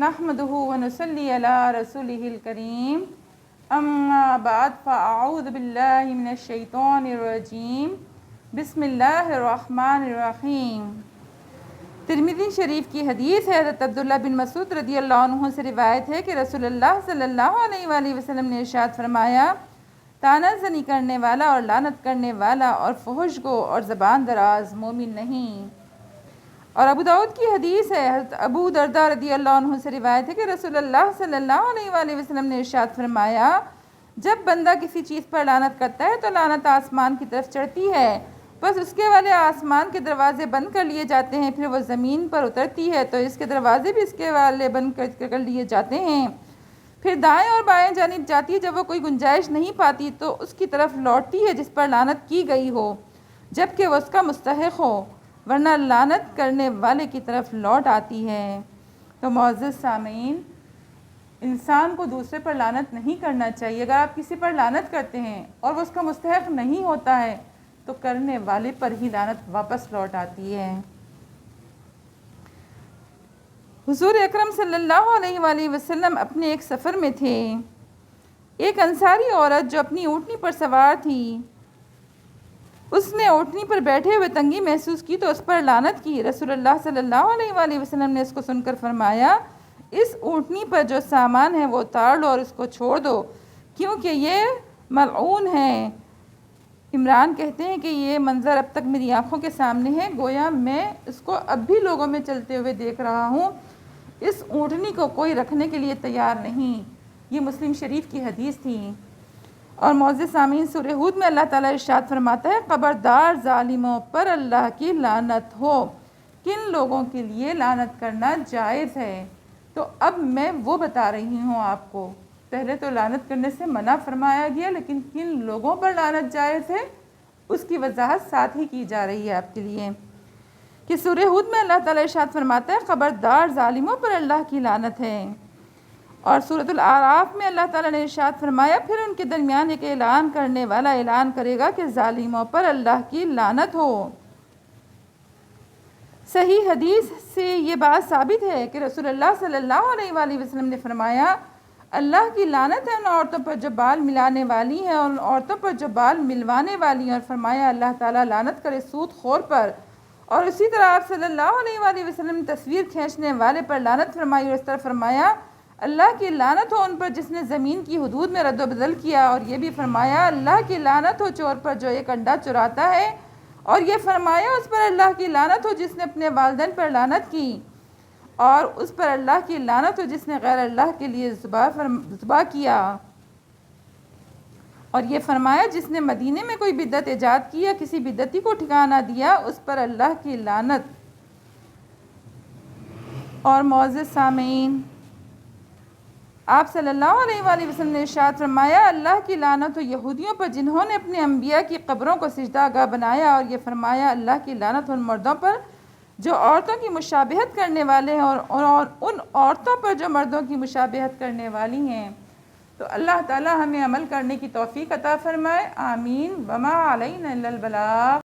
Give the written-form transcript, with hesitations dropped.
نحمده ونصلي على رسوله الكريم اما بعد فاعوذ باللہ من الشیطان الرجیم بسم اللہ الرحمن الرحیم۔ ترمذی شریف کی حدیث ہے، حضرت عبداللہ بن مسعود رضی اللہ عنہ سے روایت ہے کہ رسول اللہ صلی اللہ علیہ وآلہ وسلم نے ارشاد فرمایا، طعنہ زنی کرنے والا اور لعنت کرنے والا اور فحش گو اور زبان دراز مومن نہیں۔ اور ابو داؤد کی حدیث ہے، حضرت ابو درداء رضی اللہ عنہ سے روایت ہے کہ رسول اللہ صلی اللہ علیہ وآلہ وسلم نے ارشاد فرمایا، جب بندہ کسی چیز پر لعنت کرتا ہے تو لعنت آسمان کی طرف چڑھتی ہے، بس اس کے والے آسمان کے دروازے بند کر لیے جاتے ہیں، پھر وہ زمین پر اترتی ہے تو اس کے دروازے بھی اس کے والے بند کر لیے جاتے ہیں، پھر دائیں اور بائیں جانب جاتی ہے، جب وہ کوئی گنجائش نہیں پاتی تو اس کی طرف لوٹتی ہے جس پر لعنت کی گئی ہو، جبکہ وہ اس کا مستحق ہو، ورنہ لعنت کرنے والے کی طرف لوٹ آتی ہے۔ تو معزز سامعین، انسان کو دوسرے پر لعنت نہیں کرنا چاہیے۔ اگر آپ کسی پر لعنت کرتے ہیں اور وہ اس کا مستحق نہیں ہوتا ہے تو کرنے والے پر ہی لعنت واپس لوٹ آتی ہے۔ حضور اکرم صلی اللہ علیہ وآلہ وسلم اپنے ایک سفر میں تھے۔ ایک انصاری عورت جو اپنی اونٹنی پر سوار تھی، اس نے اونٹنی پر بیٹھے ہوئے تنگی محسوس کی تو اس پر لعنت کی۔ رسول اللہ صلی اللہ علیہ وآلہ وسلم نے اس کو سن کر فرمایا، اس اونٹنی پر جو سامان ہے وہ اتار لو اور اس کو چھوڑ دو، کیونکہ یہ ملعون ہے۔ عمران کہتے ہیں کہ یہ منظر اب تک میری آنکھوں کے سامنے ہے، گویا میں اس کو اب بھی لوگوں میں چلتے ہوئے دیکھ رہا ہوں۔ اس اونٹنی کو کوئی رکھنے کے لیے تیار نہیں۔ یہ مسلم شریف کی حدیث تھی۔ اور معزز سامعین، سورہ ہود میں اللہ تعالیٰ ارشاد فرماتا ہے، خبردار ظالموں پر اللہ کی لعنت ہو۔ کن لوگوں کے لیے لعنت کرنا جائز ہے؟ تو اب میں وہ بتا رہی ہوں آپ کو۔ پہلے تو لعنت کرنے سے منع فرمایا گیا، لیکن کن لوگوں پر لعنت جائز ہے اس کی وضاحت ساتھ ہی کی جا رہی ہے آپ کے لیے، کہ سورہ ہود میں اللہ تعالیٰ ارشاد فرماتا ہے، خبردار ظالموں پر اللہ کی لعنت ہے۔ اور سورۃ الاعراف میں اللہ تعالیٰ نے ارشاد فرمایا، پھر ان کے درمیان ایک اعلان کرنے والا اعلان کرے گا کہ ظالموں پر اللہ کی لعنت ہو۔ صحیح حدیث سے یہ بات ثابت ہے کہ رسول اللہ صلی اللہ علیہ وآلہ وسلم نے فرمایا، اللہ کی لعنت ہے ان عورتوں پر جو بال ملانے والی ہیں اور ان عورتوں پر جو بال ملوانے والی ہیں، اور فرمایا اللہ تعالیٰ لعنت کرے سود خور پر۔ اور اسی طرح آپ صلی اللہ علیہ وآلہ وسلم نے تصویر کھینچنے والے پر لعنت فرمائی، اور اس طرح فرمایا اللہ کی لعنت ہو ان پر جس نے زمین کی حدود میں رد و بدل کیا، اور یہ بھی فرمایا اللہ کی لعنت ہو چور پر جو ایک انڈا چراتا ہے، اور یہ فرمایا اس پر اللہ کی لعنت ہو جس نے اپنے والدین پر لعنت کی، اور اس پر اللہ کی لعنت ہو جس نے غیر اللہ کے لیے ذبح کیا، اور یہ فرمایا جس نے مدینے میں کوئی بدعت ایجاد کی یا کسی بدعتی کو ٹھکانہ دیا اس پر اللہ کی لعنت۔ اور معزز سامعین، آپ صلی اللہ علیہ وآلہ وسلم نے ارشاد فرمایا، اللہ کی لعنت ہو یہودیوں پر جنہوں نے اپنے انبیاء کی قبروں کو سجدہ گاہ بنایا، اور یہ فرمایا اللہ کی لعنت ہو ان مردوں پر جو عورتوں کی مشابہت کرنے والے ہیں، اور ان عورتوں پر جو مردوں کی مشابہت کرنے والی ہیں۔ تو اللہ تعالی ہمیں عمل کرنے کی توفیق عطا فرمائے، آمین۔ وما علینا الا البلاغ۔